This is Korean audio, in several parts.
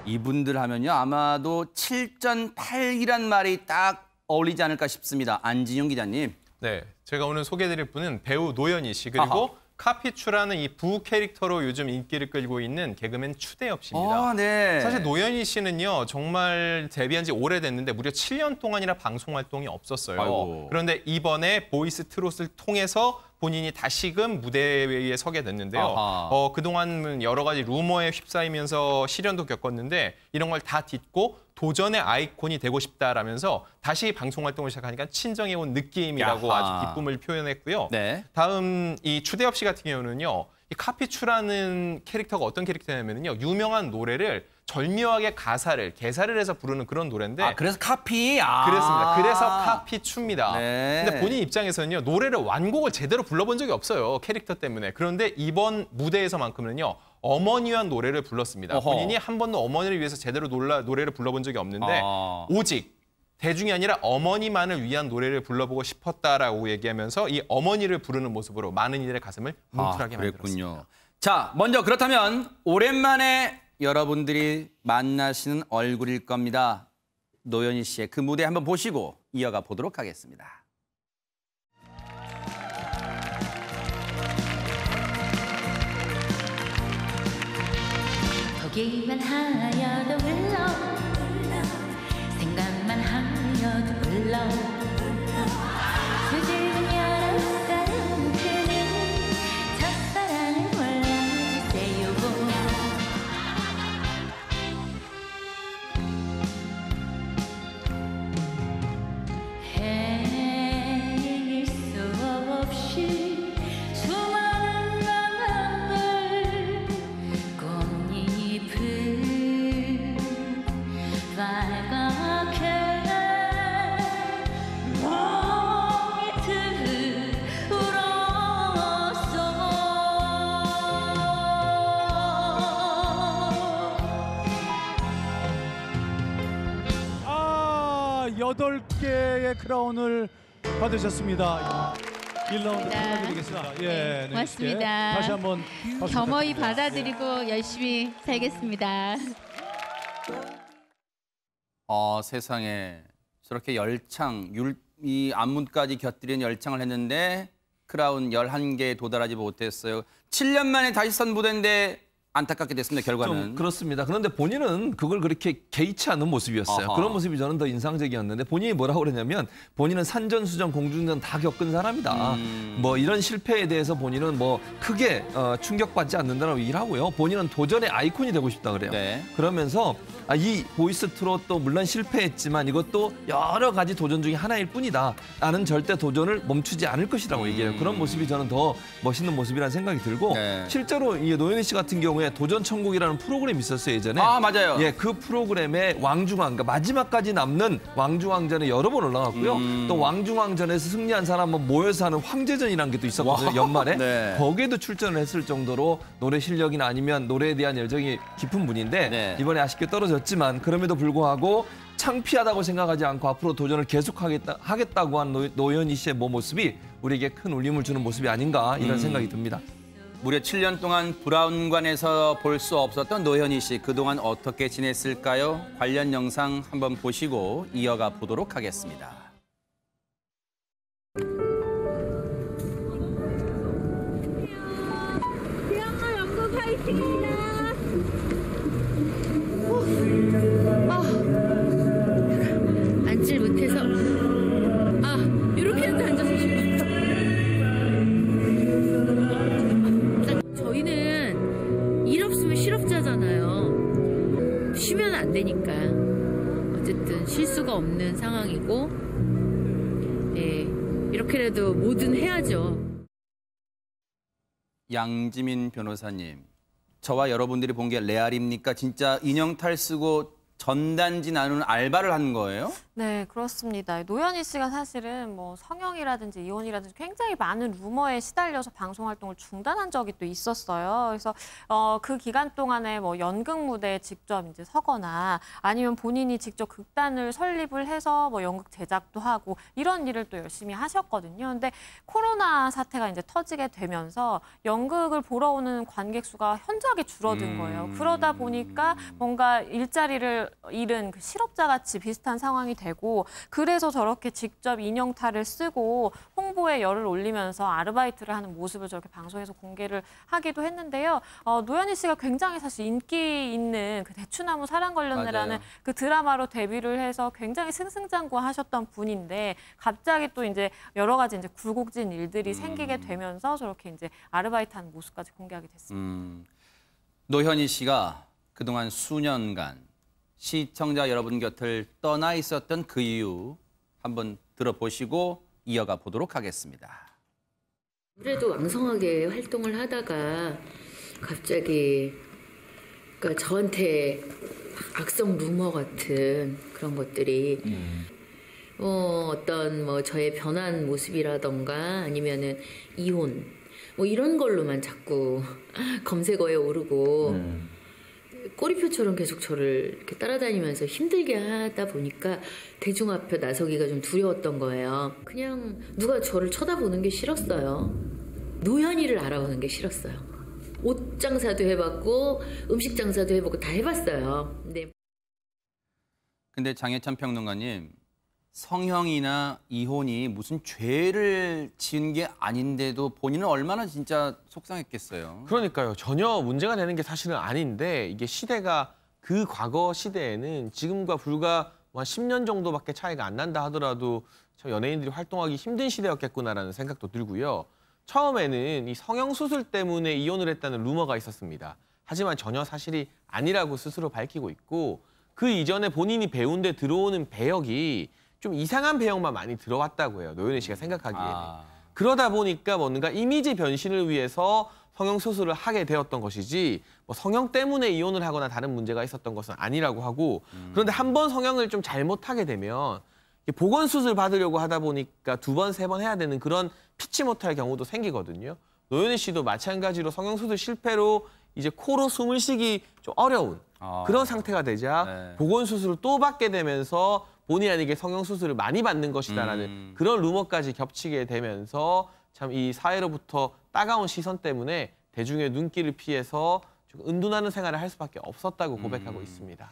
이분들 하면요. 아마도 7전 8기란 말이 딱 어울리지 않을까 싶습니다. 안진용 기자님. 네, 제가 오늘 소개해드릴 분은 배우 노현희 씨 그리고 아하. 카피추라는 이 부 캐릭터로 요즘 인기를 끌고 있는 개그맨 추대엽 씨입니다. 네. 사실 노현희 씨는요, 정말 데뷔한 지 오래됐는데 무려 7년 동안이나 방송 활동이 없었어요. 아이고. 그런데 이번에 보이스 트롯을 통해서 본인이 다시금 무대 위에 서게 됐는데요. 그동안 여러 가지 루머에 휩싸이면서 시련도 겪었는데 이런 걸 다 딛고 도전의 아이콘이 되고 싶다라면서 다시 방송 활동을 시작하니까 친정에 온 느낌이라고 야하. 아주 기쁨을 표현했고요. 네. 다음 이 추대엽 씨 같은 경우는요. 이 카피추라는 캐릭터가 어떤 캐릭터냐면요. 유명한 노래를 절묘하게 개사를 해서 부르는 그런 노래인데. 아, 그래서 카피? 그렇습니다. 그래서 카피추입니다. 네. 근데 본인 입장에서는요. 노래를 완곡을 제대로 불러본 적이 없어요. 캐릭터 때문에. 그런데 이번 무대에서만큼은요. 어머니와 노래를 불렀습니다. 어허. 본인이 한 번도 어머니를 위해서 제대로 노래를 불러본 적이 없는데 오직 대중이 아니라 어머니만을 위한 노래를 불러보고 싶었다라고 얘기하면서 이 어머니를 부르는 모습으로 많은 이들의 가슴을 뭉클하게 만들었습니다. 자, 먼저 그렇다면 오랜만에 여러분들이 만나시는 얼굴일 겁니다. 노현희 씨의 그 무대 한번 보시고 이어가 보도록 하겠습니다. 보기만 하여도 흘러 생각만 하여도 흘러 수줍은 여러 사람 그는 첫사랑을 몰라주세요. 헤일 수 없이 수많은 마음을 꽃잎을 빨갛게 멍이 들었어. 아, 8개의 크라운을 받으셨습니다. 1라운드 축하드리겠습니다. 예, 고맙습니다. 다시 한번 겸허히 받아들이고 열심히 살겠습니다. 세상에 저렇게 이 안문까지 곁들인 열창을 했는데 크라운 11개에 도달하지 못했어요. 7년 만에 다시 선 무대인데 안타깝게 됐습니다, 결과는. 좀 그렇습니다. 그런데 본인은 그걸 그렇게 개의치 않는 모습이었어요. 아하. 그런 모습이 저는 더 인상적이었는데 본인이 뭐라고 그러냐면 본인은 산전수전 공중전 다 겪은 사람이다. 뭐 이런 실패에 대해서 본인은 뭐 크게 충격받지 않는다라고 얘기를 하고요. 본인은 도전의 아이콘이 되고 싶다 그래요. 네. 그러면서 이 보이스 트롯도 물론 실패했지만 이것도 여러 가지 도전 중에 하나일 뿐이다. 나는 절대 도전을 멈추지 않을 것이라고 얘기해요. 그런 모습이 저는 더 멋있는 모습이라는 생각이 들고 네. 실제로 이 노현희 씨 같은 경우에 도전 천국이라는 프로그램이 있었어요, 예전에. 맞아요. 예, 그 프로그램에 왕중왕, 그러니까 마지막까지 남는 왕중왕전에 여러 번 올라갔고요. 또 왕중왕전에서 승리한 사람은 모여서 하는 황제전이라는 게 또 있었거든요, 연말에. 네. 거기에도 출전을 했을 정도로 노래 실력이나 아니면 노래에 대한 열정이 깊은 분인데 네. 이번에 아쉽게 떨어졌지만 그럼에도 불구하고 창피하다고 생각하지 않고 앞으로 도전을 계속하겠다고 한 노현희 씨의 모습이 우리에게 큰 울림을 주는 모습이 아닌가 이런 생각이 듭니다. 무려 7년 동안 브라운관에서 볼 수 없었던 노현희 씨, 그동안 어떻게 지냈을까요? 관련 영상 한번 보시고 이어가 보도록 하겠습니다. 대한민국 연구 파이팅입니다. 앉질 못해서 이렇게 앉아서 쉬고 싶다. 저희는 일 없으면 실업자잖아요. 쉬면 안 되니까 어쨌든 쉴 수가 없는 상황이고 이렇게라도 뭐든 해야죠. 양지민 변호사님, 저와 여러분들이 본 게 레알입니까? 진짜 인형탈 쓰고 전단지 나누는 알바를 한 거예요? 네, 그렇습니다. 노현희 씨가 사실은 뭐 성형이라든지 이혼이라든지 굉장히 많은 루머에 시달려서 방송 활동을 중단한 적이 또 있었어요. 그래서 그 기간 동안에 뭐 연극 무대에 직접 이제 서거나 아니면 본인이 직접 극단을 설립을 해서 뭐 연극 제작도 하고 이런 일을 또 열심히 하셨거든요. 근데 코로나 사태가 이제 터지게 되면서 연극을 보러 오는 관객 수가 현저하게 줄어든 거예요. 그러다 보니까 뭔가 일자리를 잃은 그 실업자 같이 비슷한 상황이 되고 그래서 저렇게 직접 인형탈을 쓰고 홍보에 열을 올리면서 아르바이트를 하는 모습을 저렇게 방송에서 공개를 하기도 했는데요. 노현희 씨가 굉장히 사실 인기 있는 그 대추나무 사랑 걸렸네라는 그 드라마로 데뷔를 해서 굉장히 승승장구하셨던 분인데 갑자기 또 이제 여러 가지 이제 굴곡진 일들이 생기게 되면서 저렇게 이제 아르바이트하는 모습까지 공개하게 됐습니다. 노현희 씨가 그동안 수년간 시청자 여러분 곁을 떠나 있었던 그 이유 한번 들어보시고 이어가 보도록 하겠습니다. 아무래도 왕성하게 활동을 하다가 갑자기 그러니까 저한테 악성 루머 같은 그런 것들이 어떤 뭐 저의 변한 모습이라던가 아니면은 이혼 뭐 이런 걸로만 자꾸 검색어에 오르고 꼬리표처럼 계속 저를 이렇게 따라다니면서 힘들게 하다 보니까 대중 앞에 나서기가 좀 두려웠던 거예요. 그냥 누가 저를 쳐다보는 게 싫었어요. 노현희를 알아보는 게 싫었어요. 옷 장사도 해봤고 음식 장사도 해보고 다 해봤어요. 근데 장혜찬 평론가님, 성형이나 이혼이 무슨 죄를 지은 게 아닌데도 본인은 얼마나 진짜 속상했겠어요. 그러니까요. 전혀 문제가 되는 게 사실은 아닌데 이게 시대가 그 과거 시대에는 지금과 불과 한 10년 정도밖에 차이가 안 난다 하더라도 저 연예인들이 활동하기 힘든 시대였겠구나라는 생각도 들고요. 처음에는 이 성형수술 때문에 이혼을 했다는 루머가 있었습니다. 하지만 전혀 사실이 아니라고 스스로 밝히고 있고 그 이전에 본인이 배운 데 들어오는 배역이 좀 이상한 배역만 많이 들어왔다고 해요. 노현희 씨가 생각하기에는. 그러다 보니까 뭔가 이미지 변신을 위해서 성형수술을 하게 되었던 것이지 뭐 성형 때문에 이혼을 하거나 다른 문제가 있었던 것은 아니라고 하고 그런데 한 번 성형을 좀 잘못하게 되면 보건수술 받으려고 하다 보니까 2번, 3번 해야 되는 그런 피치 못할 경우도 생기거든요. 노현희 씨도 마찬가지로 성형수술 실패로 이제 코로 숨을 쉬기 좀 어려운 그런 상태가 되자 보건수술을 또 받게 되면서 본의 아니게 성형수술을 많이 받는 것이다라는 그런 루머까지 겹치게 되면서 참 이 사회로부터 따가운 시선 때문에 대중의 눈길을 피해서 좀 은둔하는 생활을 할 수밖에 없었다고 고백하고 있습니다.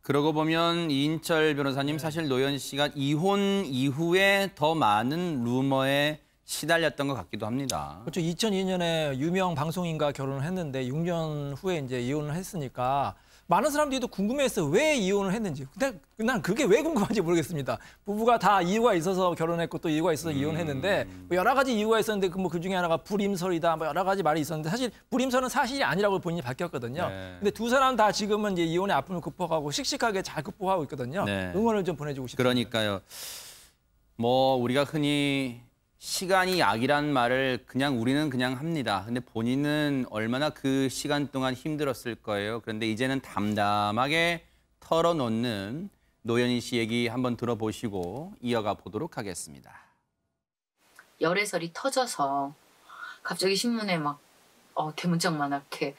그러고 보면 이인철 변호사님, 사실 노현희 씨가 이혼 이후에 더 많은 루머에 시달렸던 것 같기도 합니다. 그렇죠. 2002년에 유명 방송인과 결혼을 했는데 6년 후에 이제 이혼을 했으니까 많은 사람들이 또 궁금해했어요. 왜 이혼을 했는지. 근데 난 그게 왜 궁금한지 모르겠습니다. 부부가 다 이유가 있어서 결혼했고 또 이유가 있어서 이혼했는데 뭐 여러 가지 이유가 있었는데 그 중에 하나가 불임설이다. 뭐 여러 가지 말이 있었는데 사실 불임설은 사실이 아니라고 본인이 밝혔거든요. 근데 두 사람 다 지금은 이제 이혼의 아픔을 극복하고 씩씩하게 잘 극복하고 있거든요. 응원을 좀 보내주고 싶습니다. 그러니까요. 뭐 우리가 흔히 시간이 약이란 말을 그냥 우리는 그냥 합니다. 근데 본인은 얼마나 그 시간 동안 힘들었을 거예요. 그런데 이제는 담담하게 털어놓는 노현희 씨 얘기 한번 들어보시고 이어가 보도록 하겠습니다. 열애설이 터져서 갑자기 신문에 막 대문짝만 이렇게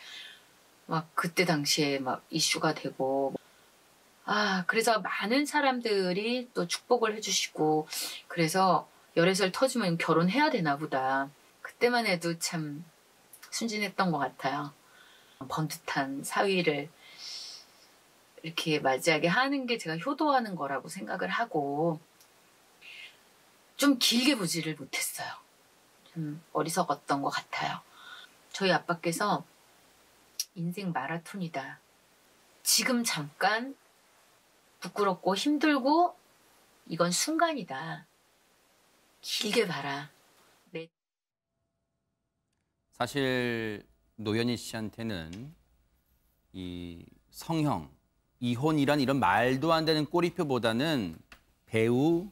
막 그때 당시에 막 이슈가 되고 그래서 많은 사람들이 또 축복을 해주시고 그래서 열애설 터지면 결혼해야 되나 보다. 그때만 해도 참 순진했던 것 같아요. 번듯한 사위를 이렇게 맞이하게 하는 게 제가 효도하는 거라고 생각을 하고 좀 길게 보지를 못했어요. 좀 어리석었던 것 같아요. 저희 아빠께서 인생 마라톤이다. 지금 잠깐 부끄럽고 힘들고 이건 순간이다. 길게 봐라. 사실 노현희 씨한테는 이 성형, 이혼이란 이런 말도 안 되는 꼬리표보다는 배우,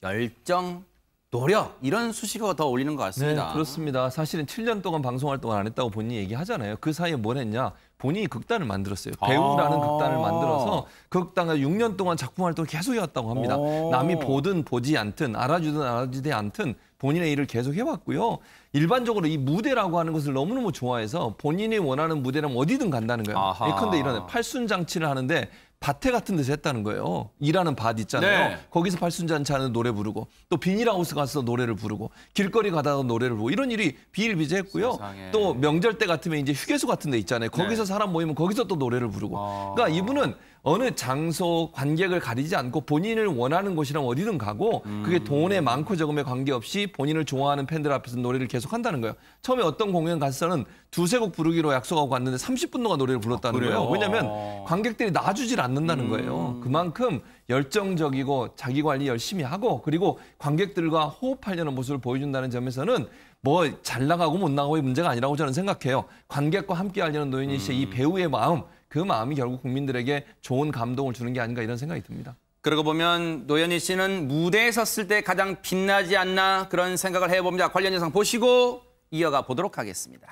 열정, 노력 이런 수식어가 더 어울리는 것 같습니다. 네, 그렇습니다. 사실은 7년 동안 방송 활동을 안 했다고 본인이 얘기하잖아요. 그 사이에 뭘 했냐. 본인이 극단을 만들었어요. 배우라는 극단을 만들어서 그 극단을 6년 동안 작품 활동을 계속 해왔다고 합니다. 남이 보든 보지 않든 알아주든 알아주지 않든 본인의 일을 계속 해왔고요. 일반적으로 이 무대라고 하는 것을 너무너무 좋아해서 본인이 원하는 무대라면 어디든 간다는 거예요. 예컨대 이런 팔순장치를 하는데 밭에 같은 데서 했다는 거예요. 일하는 밭 있잖아요. 네. 거기서 팔순잔치 하는 노래 부르고 또 비닐하우스 가서 노래를 부르고 길거리 가다가 노래를 부르고 이런 일이 비일비재했고요. 세상에. 또 명절 때 같으면 이제 휴게소 같은 데 있잖아요. 거기서 네. 사람 모이면 거기서 또 노래를 부르고. 그러니까 이분은 어느 장소, 관객을 가리지 않고 본인을 원하는 곳이라면 어디든 가고 그게 돈에 많고 적음에 관계없이 본인을 좋아하는 팬들 앞에서 노래를 계속 한다는 거예요. 처음에 어떤 공연 가서는 2-3곡 부르기로 약속하고 갔는데 30분 동안 노래를 불렀다는 거예요. 왜냐하면 관객들이 놔주질 않는다는 거예요. 그만큼 열정적이고 자기 관리 열심히 하고 그리고 관객들과 호흡하려는 모습을 보여준다는 점에서는 뭐 잘 나가고 못 나가고의 문제가 아니라고 저는 생각해요. 관객과 함께 하려는 노현희 씨의 이 배우의 마음, 그 마음이 결국 국민들에게 좋은 감동을 주는 게 아닌가 이런 생각이 듭니다. 그러고 보면 노현희 씨는 무대에 섰을 때 가장 빛나지 않나 그런 생각을 해봅니다. 관련 영상 보시고 이어가 보도록 하겠습니다.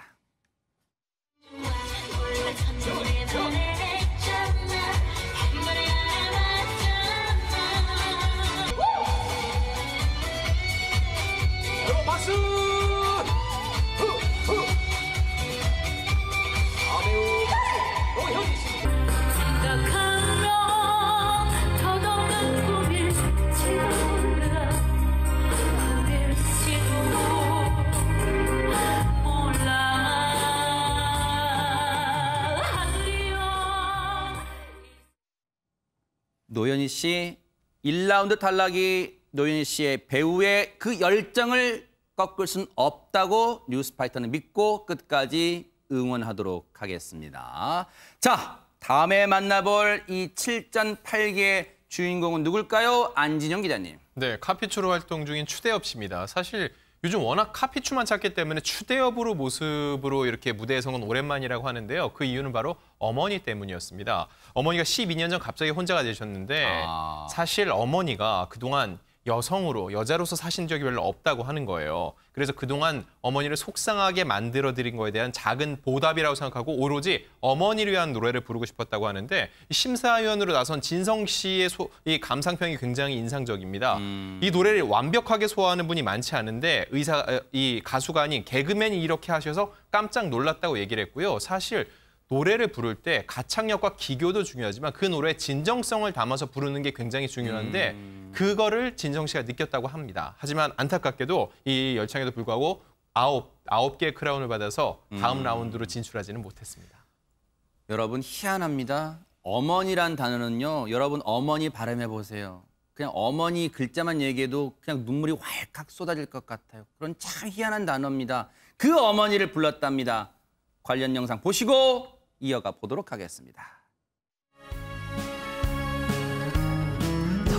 박수! 노현희 씨 1라운드 탈락이 노현희 씨의 배우의 그 열정을 꺾을 수는 없다고 뉴스파이터는 믿고 끝까지 응원하도록 하겠습니다. 자, 다음에 만나볼 이 7전8기의 주인공은 누굴까요? 안진영 기자님. 네, 카피추로 활동 중인 추대엽 씨입니다. 사실 요즘 워낙 카피추만 찾기 때문에 추대엽으로 모습으로 이렇게 무대에 선 건 오랜만이라고 하는데요. 그 이유는 바로 어머니 때문이었습니다. 어머니가 12년 전 갑자기 혼자가 되셨는데 사실 어머니가 그동안 여성으로, 여자로서 사신 적이 별로 없다고 하는 거예요. 그래서 그동안 어머니를 속상하게 만들어드린 거에 대한 작은 보답이라고 생각하고 오로지 어머니를 위한 노래를 부르고 싶었다고 하는데 심사위원으로 나선 진성 씨의 이 감상평이 굉장히 인상적입니다. 이 노래를 완벽하게 소화하는 분이 많지 않은데 이 가수가 아닌 개그맨이 이렇게 하셔서 깜짝 놀랐다고 얘기를 했고요. 사실 노래를 부를 때 가창력과 기교도 중요하지만 그 노래의 진정성을 담아서 부르는 게 굉장히 중요한데 그거를 진성 씨가 느꼈다고 합니다. 하지만 안타깝게도 이 열창에도 불구하고 아홉 개의 크라운을 받아서 다음 라운드로 진출하지는 못했습니다. 여러분 희한합니다. 어머니란 단어는요. 여러분 어머니 발음해 보세요. 그냥 어머니 글자만 얘기해도 그냥 눈물이 왈칵 쏟아질 것 같아요. 그런 참 희한한 단어입니다. 그 어머니를 불렀답니다. 관련 영상 보시고 이어가 보도록 하겠습니다. 더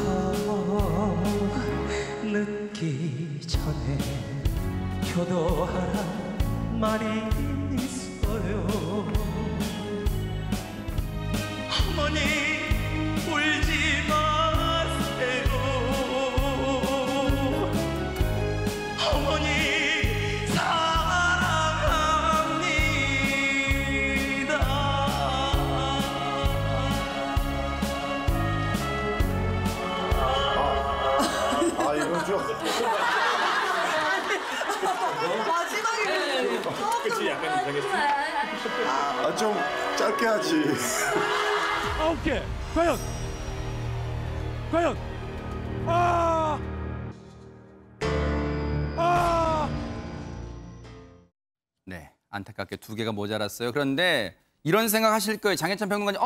늦기 전에 효도하란 말이 있어요. 어머니 울지 마세요. 어머니 끝이 약간 이상했어. 좀 짧게 하지. 9개. 과연. 네, 안타깝게 2개가 모자랐어요. 그런데 이런 생각하실 거예요. 장혜찬 평론가님.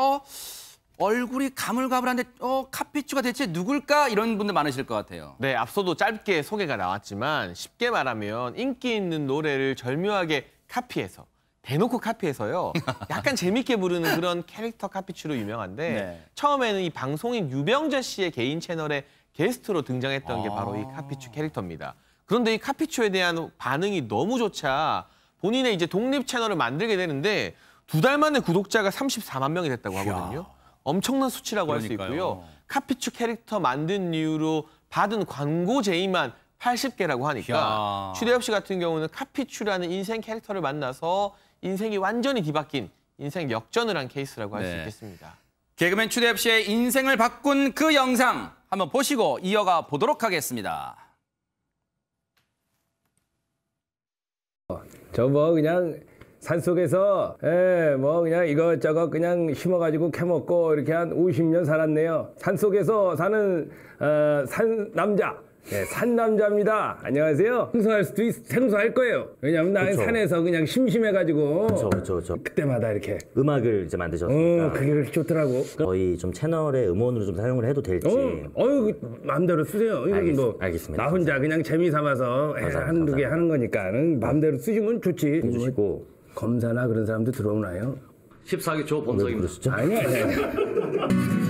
얼굴이 가물가물한데 카피추가 대체 누굴까? 이런 분들 많으실 것 같아요. 네, 앞서도 짧게 소개가 나왔지만 쉽게 말하면 인기 있는 노래를 절묘하게 카피해서 대놓고 카피해서요. 약간 재밌게 부르는 그런 캐릭터 카피추로 유명한데 네. 처음에는 이 방송인 유병재 씨의 개인 채널에 게스트로 등장했던 게 바로 이 카피추 캐릭터입니다. 그런데 이 카피추에 대한 반응이 너무 좋자 본인의 이제 독립 채널을 만들게 되는데 2달 만에 구독자가 34만 명이 됐다고 하거든요. 엄청난 수치라고 할 수 있고요. 카피추 캐릭터 만든 이후로 받은 광고 제의만 80개라고 하니까 추대엽 씨 같은 경우는 카피추라는 인생 캐릭터를 만나서 인생이 완전히 뒤바뀐 인생 역전을 한 케이스라고 할 수 네. 있겠습니다. 개그맨 추대엽 씨의 인생을 바꾼 그 영상 한번 보시고 이어가 보도록 하겠습니다. 저 뭐 그냥 산속에서 뭐 그냥 이것저것 그냥 심어가지고 캐먹고 이렇게 한 50년 살았네요. 산속에서 사는 산남자. 네, 산남자입니다. 안녕하세요. 생소할 거예요. 왜냐면 나는 그쵸. 산에서 그냥 심심해가지고. 그렇죠. 그때마다 이렇게. 음악을 이제 만드셨으니까. 그게 그렇게 좋더라고. 저희 좀 채널에 음원으로 좀 사용을 해도 될지. 마음대로 쓰세요. 이건 뭐 알겠습니다. 나 혼자 그냥 재미 삼아서 한두 개 하는 거니까 마음대로 쓰시면 좋지. 해주시고. 검사나 그런 사람도 들어오나요? 14기 초 범석입니다. 아니야.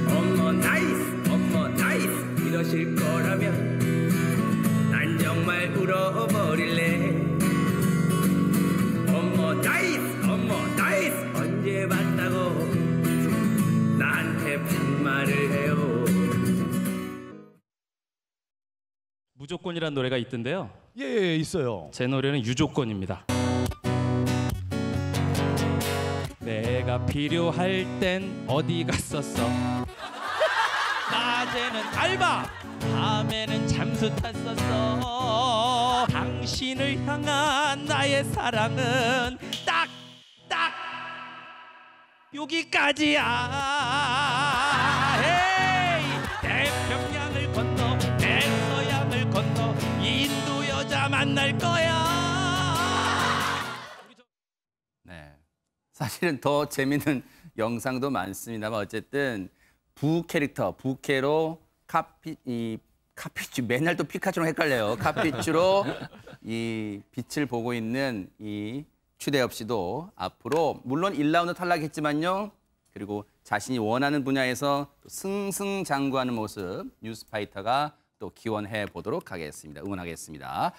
어머 나이스 이러실 거라면 난 정말 울어버릴래. 어머 나이스 언제 봤다고 나한테 반말을 해요. 무조건이란 노래가 있던데요. 예, 있어요. 제 노래는 유조건입니다. 내가 필요할 땐 어디 갔었어? 낮에는 알바, 밤에는 잠수 탔었어. 당신을 향한 나의 사랑은 딱 여기까지야. 헤이! 태평양을 건너 대서양을 건너 인도 여자 만날 거야. 네. 사실은 더 재밌는 영상도 많습니다만 어쨌든 부캐로 카피추 맨날 또 피카츄랑 헷갈려요. 카피추로 이 빛을 보고 있는 이 추대엽 씨도 앞으로 물론 1라운드 탈락했지만요. 그리고 자신이 원하는 분야에서 또 승승장구하는 모습 뉴스파이터가 또 기원해 보도록 하겠습니다. 응원하겠습니다.